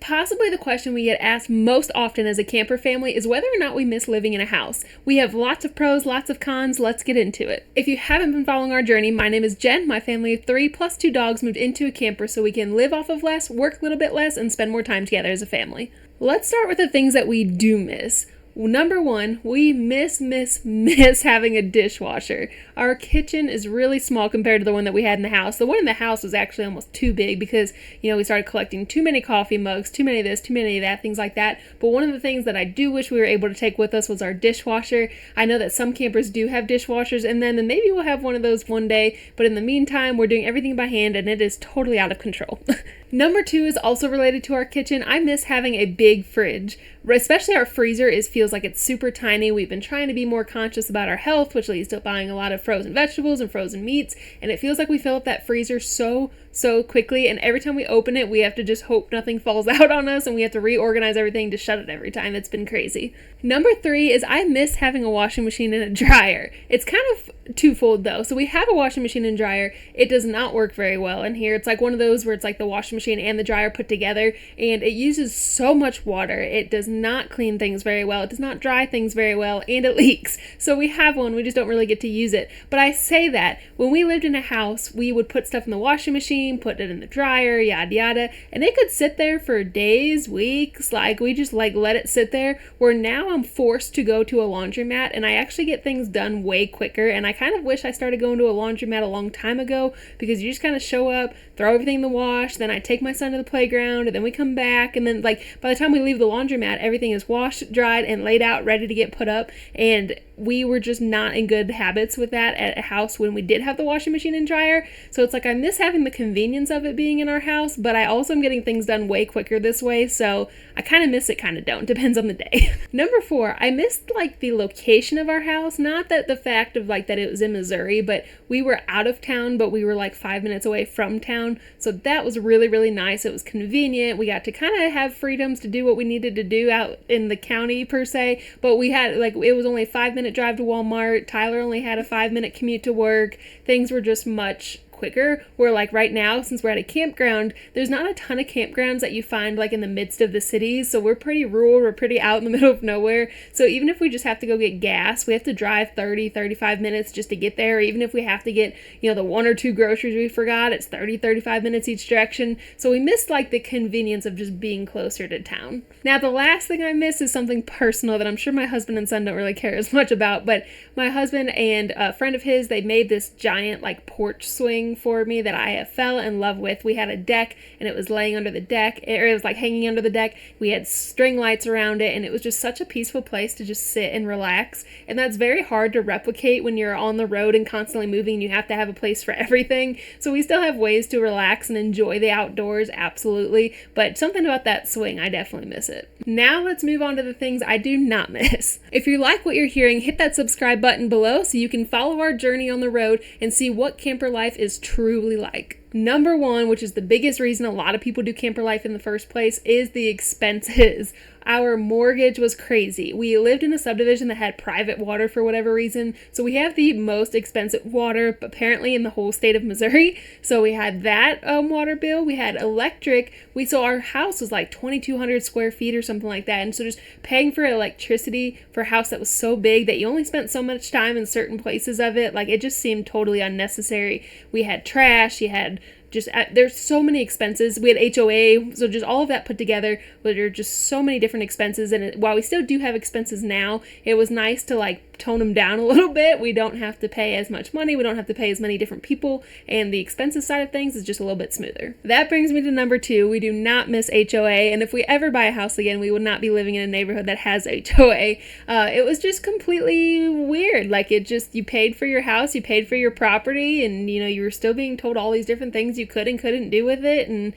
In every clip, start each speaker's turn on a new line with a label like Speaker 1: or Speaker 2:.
Speaker 1: Possibly the question we get asked most often as a camper family is whether or not we miss living in a house. We have lots of pros, lots of cons. Let's get into it. If you haven't been following our journey, my name is Jen. My family of 3 plus 2 dogs moved into a camper so we can live off of less, work a little bit less, and spend more time together as a family. Let's start with the things that we do miss. Number 1, we miss having a dishwasher. Our kitchen is really small compared to the one that we had in the house. The one in the house was actually almost too big because, we started collecting too many coffee mugs, too many of this, too many of that, things like that. But one of the things that I do wish we were able to take with us was our dishwasher. I know that some campers do have dishwashers in them, and maybe we'll have one of those one day. But in the meantime, we're doing everything by hand, and it is totally out of control. Number 2 is also related to our kitchen. I miss having a big fridge. Especially our freezer feels like it's super tiny. We've been trying to be more conscious about our health, which leads to buying a lot of frozen vegetables and frozen meats, and it feels like we fill up that freezer so quickly, and every time we open it, we have to just hope nothing falls out on us, and we have to reorganize everything to shut it every time. It's been crazy. Number 3 is I miss having a washing machine and a dryer. It's kind of twofold though. So we have a washing machine and dryer. It does not work very well in here. It's like one of those where it's like the washing machine and the dryer put together, and it uses so much water. It does not clean things very well. It does not dry things very well, and it leaks. So we have one, we just don't really get to use it. But I say that when we lived in a house, we would put stuff in the washing machine, put it in the dryer, yada yada, and it could sit there for days, weeks. Like we just let it sit there, where now I'm forced to go to a laundromat, and I actually get things done way quicker. And I kind of wish I started going to a laundromat a long time ago, because you just kind of show up, throw everything in the wash, then I take my son to the playground, and then we come back, and then by the time we leave the laundromat, everything is washed, dried, and laid out, ready to get put up. And we were just not in good habits with that at a house when we did have the washing machine and dryer. So it's like I miss having the convenience of it being in our house, but I also am getting things done way quicker this way, so I kind of miss it, kind of don't. Depends on the day. Number 4, I missed the location of our house. Not that the fact of that it was in Missouri, but we were out of town, but we were 5 minutes away from town. So that was really, really nice. It was convenient. We got to kind of have freedoms to do what we needed to do out in the county per se, but we had it was only a 5-minute drive to Walmart. Tyler only had a 5-minute commute to work. Things were just much quicker, where right now, since we're at a campground, there's not a ton of campgrounds that you find in the midst of the cities, so we're pretty rural, we're pretty out in the middle of nowhere. So even if we just have to go get gas, we have to drive 30-35 minutes just to get there. Even if we have to get the 1 or 2 groceries we forgot, it's 30-35 minutes each direction. So we missed the convenience of just being closer to town. Now the last thing I miss is something personal that I'm sure my husband and son don't really care as much about, but my husband and a friend of his, they made this giant porch swing for me that I fell in love with. We had a deck, and it was laying under the deck, or it was hanging under the deck. We had string lights around it, and it was just such a peaceful place to just sit and relax. And that's very hard to replicate when you're on the road and constantly moving, and you have to have a place for everything. So we still have ways to relax and enjoy the outdoors, absolutely, but something about that swing, I definitely miss it. Now let's move on to the things I do not miss. If you like what you're hearing, hit that subscribe button below so you can follow our journey on the road and see what camper life is truly like. Number 1, which is the biggest reason a lot of people do camper life in the first place, is the expenses. Our mortgage was crazy. We lived in a subdivision that had private water for whatever reason, so we have the most expensive water apparently in the whole state of Missouri. So we had that water bill. We had electric. So our house was 2,200 square feet or something like that, and so just paying for electricity for a house that was so big that you only spent so much time in certain places of it, it just seemed totally unnecessary. We had trash. You had there's so many expenses. We had HOA, so just all of that put together, there are just so many different expenses. And while we still do have expenses now, it was nice to tone them down a little bit. We don't have to pay as much money. We don't have to pay as many different people, and the expensive side of things is just a little bit smoother. That brings me to number 2. We do not miss HOA, and if we ever buy a house again, we would not be living in a neighborhood that has HOA. It was just completely weird. You paid for your house, you paid for your property, and you were still being told all these different things you could and couldn't do with it, and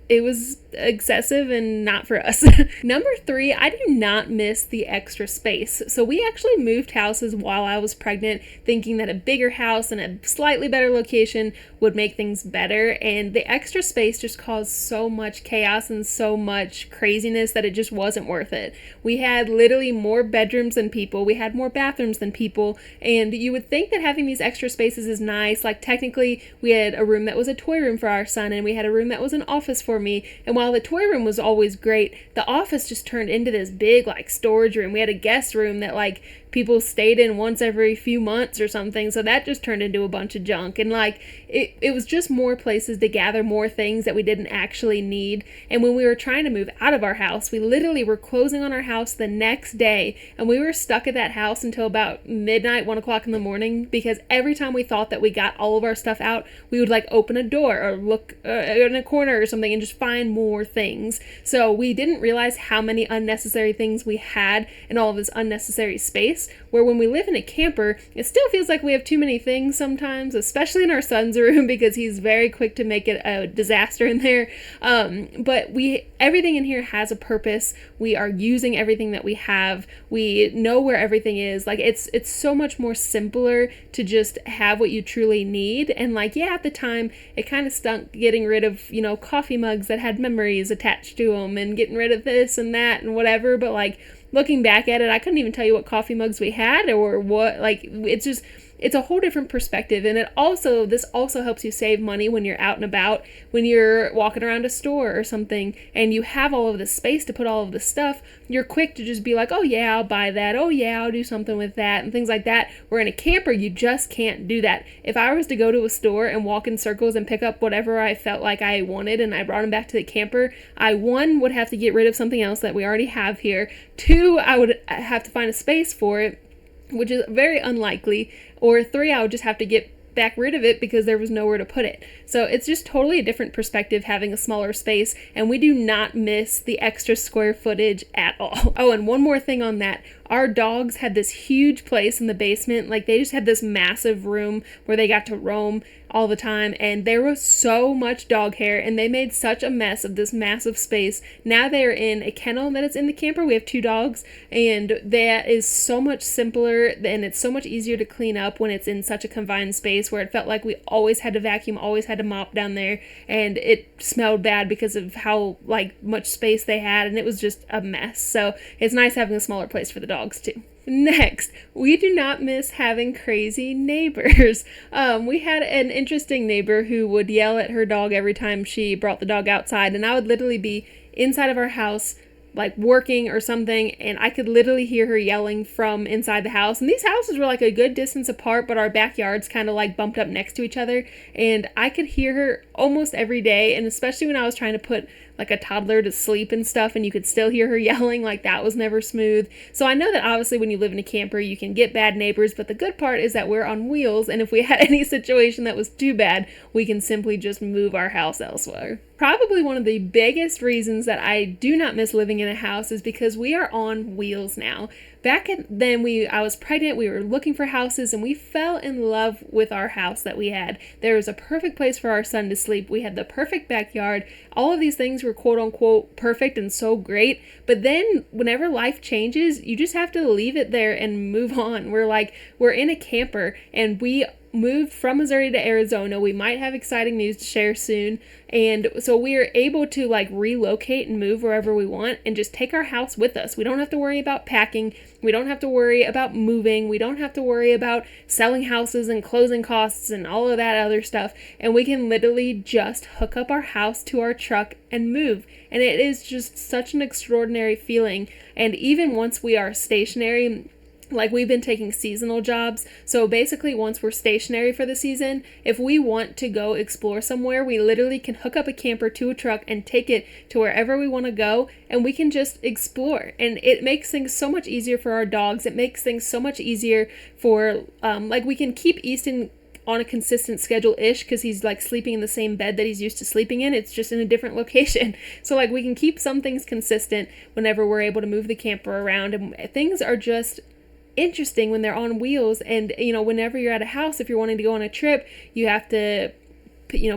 Speaker 1: it was excessive and not for us. Number 3, I do not miss the extra space. So we actually moved houses while I was pregnant, thinking that a bigger house and a slightly better location would make things better, and the extra space just caused so much chaos and so much craziness that it just wasn't worth it. We had literally more bedrooms than people, we had more bathrooms than people, and you would think that having these extra spaces is nice. Technically we had a room that was a toy room for our son, and we had a room that was an office for me. And while the toy room was always great, the office just turned into this big like storage room. We had a guest room that like people stayed in once every few months or something, so that just turned into a bunch of junk. And like it was just more places to gather more things that we didn't actually need. And when we were trying to move out of our house, we literally were closing on our house the next day, and we were stuck at that house until about midnight, 1 o'clock in the morning, because every time we thought that we got all of our stuff out, we would like open a door or look in a corner or something and just find more things. So we didn't realize how many unnecessary things we had in all of this unnecessary space, where when we live in a camper, it still feels like we have too many things sometimes, especially in our son's room, because he's very quick to make it a disaster in there. But everything in here has a purpose. We are using everything that we have. We know where everything is. Like it's so much more simpler to just have what you truly need. And like, yeah, at the time it kind of stunk getting rid of, coffee mugs that had memories attached to them and getting rid of this and that and whatever. But like, looking back at it, I couldn't even tell you what coffee mugs we had or what, like, it's a whole different perspective. And this also helps you save money when you're out and about, when you're walking around a store or something and you have all of this space to put all of this stuff. You're quick to just be like, oh yeah, I'll buy that. Oh yeah, I'll do something with that and things like that. Where in a camper, you just can't do that. If I was to go to a store and walk in circles and pick up whatever I felt like I wanted and I brought them back to the camper, I, one, would have to get rid of something else that we already have here. Two, I would have to find a space for it, which is very unlikely. Or three, I would just have to get back rid of it because there was nowhere to put it. So it's just totally a different perspective having a smaller space, and we do not miss the extra square footage at all. Oh, and one more thing on that. Our dogs had this huge place in the basement. Like, they just had this massive room where they got to roam all the time, and there was so much dog hair, and they made such a mess of this massive space. Now they are in a kennel that is in the camper. We have 2 dogs, and that is so much simpler, and it's so much easier to clean up when it's in such a confined space where it felt like we always had to vacuum, always had to mop down there, and it smelled bad because of how like much space they had, and it was just a mess. So it's nice having a smaller place for the dogs too. Next, we do not miss having crazy neighbors. We had an interesting neighbor who would yell at her dog every time she brought the dog outside, and I would literally be inside of our house like working or something, and I could literally hear her yelling from inside the house. And these houses were like a good distance apart, but our backyards kind of like bumped up next to each other, and I could hear her almost every day. And especially when I was trying to put like a toddler to sleep and stuff, and you could still hear her yelling, like that was never smooth. So I know that obviously when you live in a camper you can get bad neighbors, but the good part is that we're on wheels, and if we had any situation that was too bad, we can simply just move our house elsewhere. Probably one of the biggest reasons that I do not miss living in a house is because we are on wheels now. Back then, I was pregnant, we were looking for houses, and we fell in love with our house that we had. There was a perfect place for our son to sleep. We had the perfect backyard. All of these things were quote unquote perfect and so great. But then whenever life changes, you just have to leave it there and move on. We're in a camper, and we moved from Missouri to Arizona. We might have exciting news to share soon. And so we are able to like relocate and move wherever we want and just take our house with us. We don't have to worry about packing. We don't have to worry about moving. We don't have to worry about selling houses and closing costs and all of that other stuff. And we can literally just hook up our house to our truck and move. And it is just such an extraordinary feeling. And even once we are stationary, like we've been taking seasonal jobs. So basically once we're stationary for the season, if we want to go explore somewhere, we literally can hook up a camper to a truck and take it to wherever we want to go, and we can just explore. And it makes things so much easier for our dogs. It makes things so much easier for, like we can keep Easton on a consistent schedule-ish because he's like sleeping in the same bed that he's used to sleeping in. It's just in a different location. So like we can keep some things consistent whenever we're able to move the camper around, and things are just interesting when they're on wheels. And whenever you're at a house, if you're wanting to go on a trip, you have to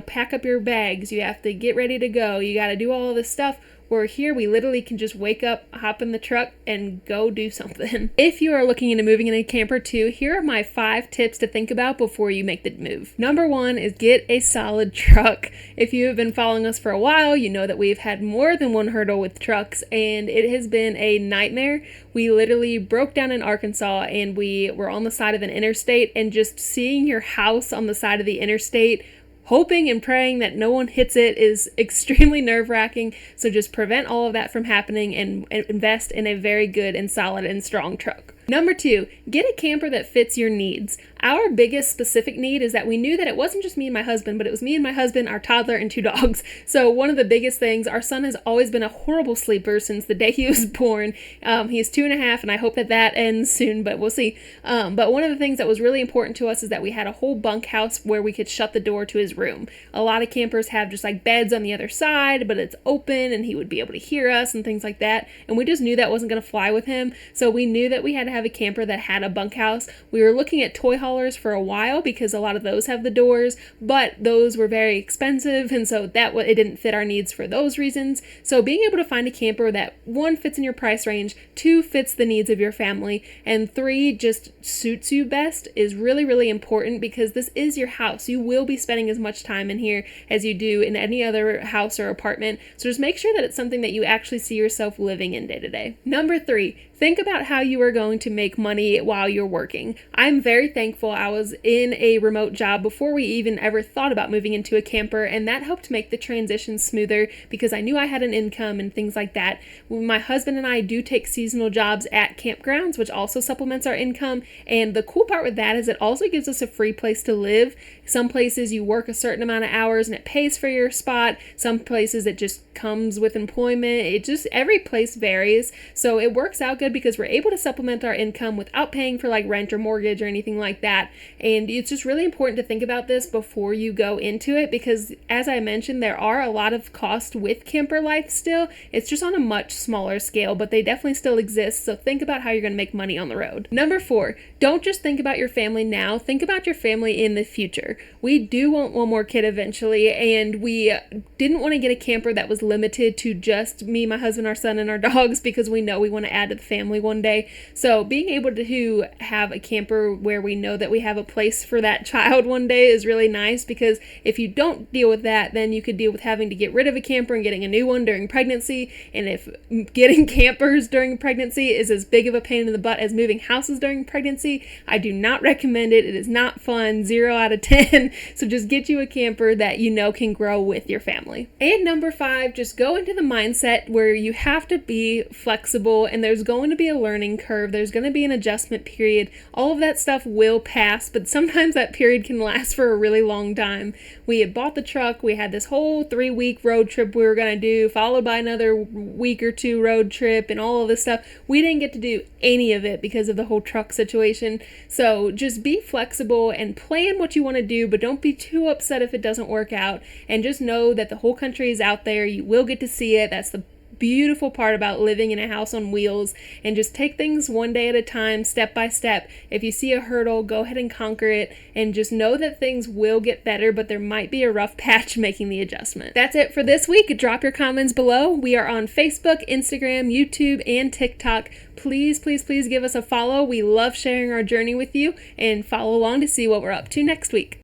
Speaker 1: pack up your bags, you have to get ready to go, you got to do all of this stuff. Where here we literally can just wake up, hop in the truck, and go do something. If you are looking into moving in a camper too, here are my 5 tips to think about before you make the move. Number 1 is get a solid truck. If you have been following us for a while, you know that we've had more than one hurdle with trucks, and it has been a nightmare. We literally broke down in Arkansas, and we were on the side of an interstate, and just seeing your house on the side of the interstate hoping and praying that no one hits it is extremely nerve-wracking. So just prevent all of that from happening and invest in a very good and solid and strong truck. Number 2, get a camper that fits your needs. Our biggest specific need is that we knew that it wasn't just me and my husband, but it was me and my husband, our toddler, and 2 dogs. So one of the biggest things, our son has always been a horrible sleeper since the day he was born. He's 2.5, and I hope that ends soon, but we'll see. But one of the things that was really important to us is that we had a whole bunkhouse where we could shut the door to his room. A lot of campers have just like beds on the other side, but it's open and he would be able to hear us and things like that. And we just knew that wasn't going to fly with him. So we knew that we had to have a camper that had a bunkhouse. We were looking at toy haulers for a while because a lot of those have the doors, but those were very expensive, and so it didn't fit our needs for those reasons. So being able to find a camper that 1, fits in your price range, 2, fits the needs of your family, and 3, just suits you best is really, really important, because this is your house. You will be spending as much time in here as you do in any other house or apartment. So just make sure that it's something that you actually see yourself living in day to day. Number 3, think about how you are going to make money while you're working. I'm very thankful I was in a remote job before we even ever thought about moving into a camper, and that helped make the transition smoother because I knew I had an income and things like that. My husband and I do take seasonal jobs at campgrounds, which also supplements our income, and the cool part with that is it also gives us a free place to live. Some places you work a certain amount of hours and it pays for your spot. Some places it just comes with employment. Every place varies. So it works out good because we're able to supplement our income without paying for like rent or mortgage or anything like that. And it's just really important to think about this before you go into it, because as I mentioned, there are a lot of costs with camper life still. It's just on a much smaller scale, but they definitely still exist. So think about how you're going to make money on the road. Number 4, don't just think about your family now, think about your family in the future. We do want one more kid eventually, and we didn't want to get a camper that was limited to just me, my husband, our son, and our dogs, because we know we want to add to the family one day. So being able to have a camper where we know that we have a place for that child one day is really nice, because if you don't deal with that, then you could deal with having to get rid of a camper and getting a new one during pregnancy. And if getting campers during pregnancy is as big of a pain in the butt as moving houses during pregnancy, I do not recommend it. It is not fun. 0 out of 10. So just get you a camper that you know can grow with your family. And number 5, just go into the mindset where you have to be flexible, and there's going to be a learning curve. There's going to be an adjustment period. All of that stuff will pass, but sometimes that period can last for a really long time. We had bought the truck. We had this whole 3-week road trip we were going to do, followed by another week or 2 road trip and all of this stuff. We didn't get to do any of it because of the whole truck situation. So just be flexible and plan what you want to do, but don't be too upset if it doesn't work out. And just know that the whole country is out there. You will get to see it. That's the beautiful part about living in a house on wheels. And just take things one day at a time, step by step. If you see a hurdle, go ahead and conquer it, and just know that things will get better, but there might be a rough patch making the adjustment. That's it for this week. Drop your comments below. We are on Facebook, Instagram, YouTube, and TikTok. Please, please, please give us a follow. We love sharing our journey with you, and follow along to see what we're up to next week.